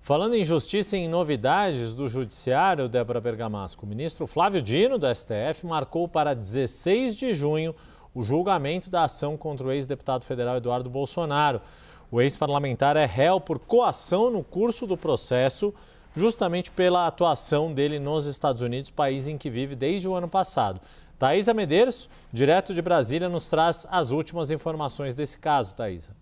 Falando em justiça e em novidades do judiciário, Débora Bergamasco, o ministro Flávio Dino, do STF, marcou para 16 de junho o julgamento da ação contra o ex-deputado federal Eduardo Bolsonaro. O ex-parlamentar é réu por coação no curso do processo, justamente pela atuação dele nos Estados Unidos, país em que vive desde o ano passado. Thaisa Medeiros, direto de Brasília, nos traz as últimas informações desse caso, Thaisa.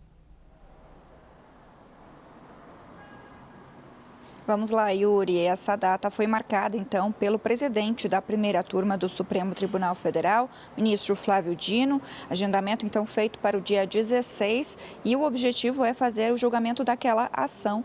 Vamos lá, Yuri. Essa data foi marcada, então, pelo presidente da primeira turma do Supremo Tribunal Federal, ministro Flávio Dino. Agendamento, então, feito para o dia 16 e o objetivo é fazer o julgamento daquela ação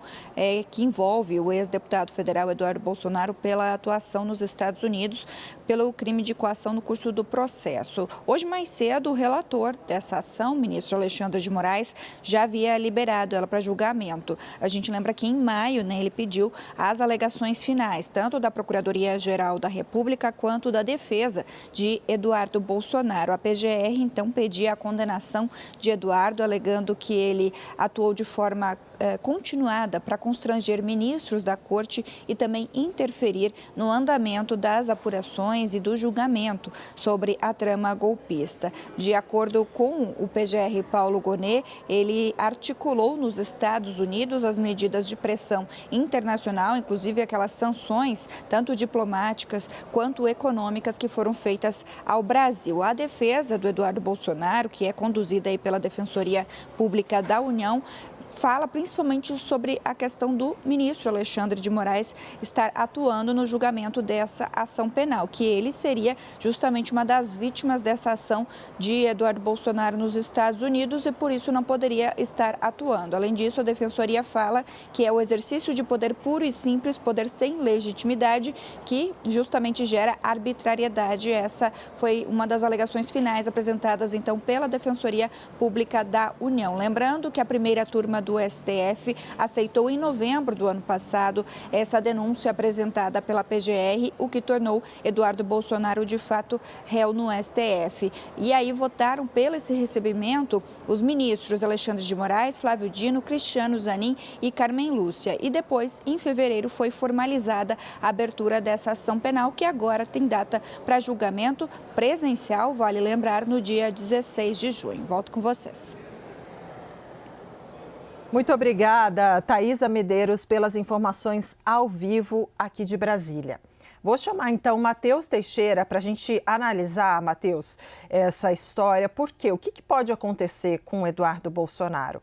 que envolve o ex-deputado federal Eduardo Bolsonaro pela atuação nos Estados Unidos pelo crime de coação no curso do processo. Hoje, mais cedo, o relator dessa ação, o ministro Alexandre de Moraes, já havia liberado ela para julgamento. A gente lembra que em maio, ele pediu as alegações finais, tanto da Procuradoria-Geral da República quanto da defesa de Eduardo Bolsonaro. A PGR, então, pedia a condenação de Eduardo, alegando que ele atuou de forma continuada para constranger ministros da Corte e também interferir no andamento das apurações e do julgamento sobre a trama golpista. De acordo com o PGR Paulo Gonet, ele articulou nos Estados Unidos as medidas de pressão internacional, inclusive aquelas sanções, tanto diplomáticas quanto econômicas, que foram feitas ao Brasil. A defesa do Eduardo Bolsonaro, que é conduzida aí pela Defensoria Pública da União, fala principalmente sobre a questão do ministro Alexandre de Moraes estar atuando no julgamento dessa ação penal, que ele seria justamente uma das vítimas dessa ação de Eduardo Bolsonaro nos Estados Unidos e por isso não poderia estar atuando. Além disso, a Defensoria fala que é o exercício de poder puro e simples, poder sem legitimidade, que justamente gera arbitrariedade. Essa foi uma das alegações finais apresentadas, então, pela Defensoria Pública da União. Lembrando que a primeira turma do STF aceitou em novembro do ano passado essa denúncia apresentada pela PGR, o que tornou Eduardo Bolsonaro de fato réu no STF. E aí votaram pelo esse recebimento os ministros Alexandre de Moraes, Flávio Dino, Cristiano Zanin e Carmen Lúcia. E depois, em fevereiro, foi formalizada a abertura dessa ação penal, que agora tem data para julgamento presencial, vale lembrar, no dia 16 de junho. Volto com vocês. Muito obrigada, Thaisa Medeiros, pelas informações ao vivo aqui de Brasília. Vou chamar, então, Matheus Teixeira para a gente analisar, Matheus, essa história. Por quê? O que pode acontecer com Eduardo Bolsonaro?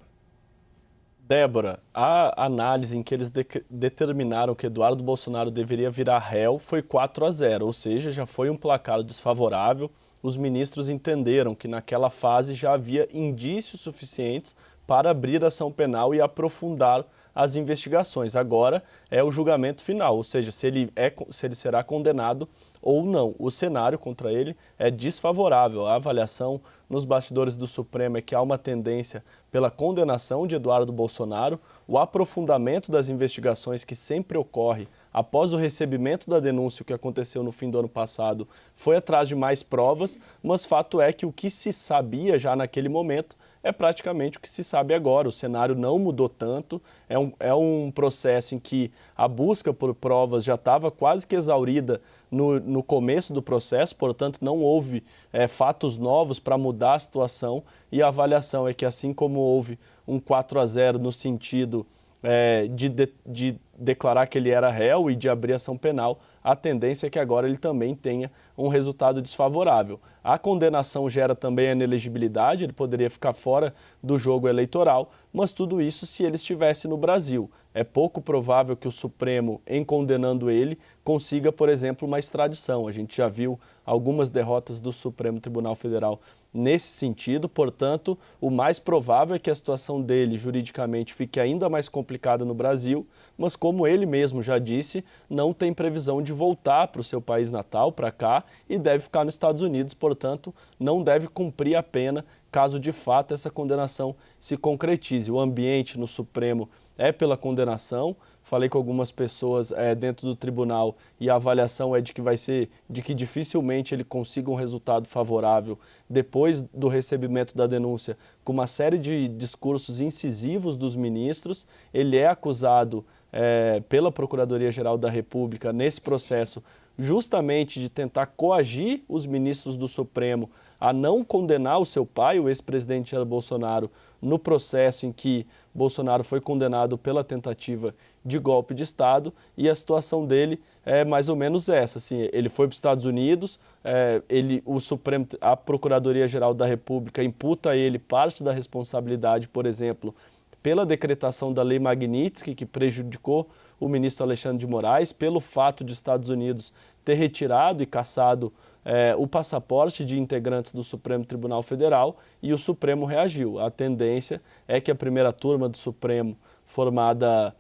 Débora, a análise em que eles determinaram que Eduardo Bolsonaro deveria virar réu foi 4-0, ou seja, já foi um placar desfavorável. Os ministros entenderam que naquela fase já havia indícios suficientes para abrir ação penal e aprofundar as investigações. Agora é o julgamento final, ou seja, se ele será condenado ou não. O cenário contra ele é desfavorável. A avaliação nos bastidores do Supremo é que há uma tendência pela condenação de Eduardo Bolsonaro, o aprofundamento das investigações que sempre ocorre após o recebimento da denúncia, o que aconteceu no fim do ano passado, foi atrás de mais provas, mas fato é que o que se sabia já naquele momento é praticamente o que se sabe agora. O cenário não mudou tanto, é um processo em que a busca por provas já estava quase que exaurida no começo do processo, portanto não houve fatos novos para mudar a situação, e a avaliação é que, assim como houve um 4-0 no sentido de declarar que ele era réu e de abrir ação penal, a tendência é que agora ele também tenha um resultado desfavorável. A condenação gera também a inelegibilidade, ele poderia ficar fora do jogo eleitoral, mas tudo isso se ele estivesse no Brasil. É pouco provável que o Supremo, em condenando ele, consiga, por exemplo, uma extradição. A gente já viu algumas derrotas do Supremo Tribunal Federal nesse sentido, portanto, o mais provável é que a situação dele juridicamente fique ainda mais complicada no Brasil, mas como ele mesmo já disse, não tem previsão de voltar para o seu país natal, para cá, e deve ficar nos Estados Unidos, portanto, não deve cumprir a pena caso de fato essa condenação se concretize. O ambiente no Supremo é pela condenação. Falei com algumas pessoas dentro do tribunal e a avaliação é de que dificilmente ele consiga um resultado favorável depois do recebimento da denúncia, com uma série de discursos incisivos dos ministros. Ele é acusado pela Procuradoria-Geral da República nesse processo, justamente de tentar coagir os ministros do Supremo a não condenar o seu pai, o ex-presidente Jair Bolsonaro, no processo em que Bolsonaro foi condenado pela tentativa de golpe de Estado, e a situação dele é mais ou menos essa. Assim, ele foi para os Estados Unidos, o Supremo, a Procuradoria-Geral da República imputa a ele parte da responsabilidade, por exemplo, pela decretação da Lei Magnitsky, que prejudicou o ministro Alexandre de Moraes, pelo fato de Estados Unidos ter retirado e cassado o passaporte de integrantes do Supremo Tribunal Federal, e o Supremo reagiu. A tendência é que a primeira turma do Supremo, formada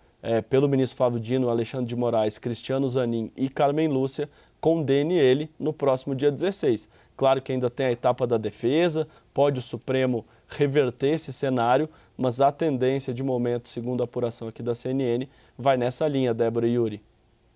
pelo ministro Flávio Dino, Alexandre de Moraes, Cristiano Zanin e Carmen Lúcia, condene ele no próximo dia 16. Claro que ainda tem a etapa da defesa, pode o Supremo reverter esse cenário, mas a tendência de momento, segundo a apuração aqui da CNN, vai nessa linha, Débora e Yuri.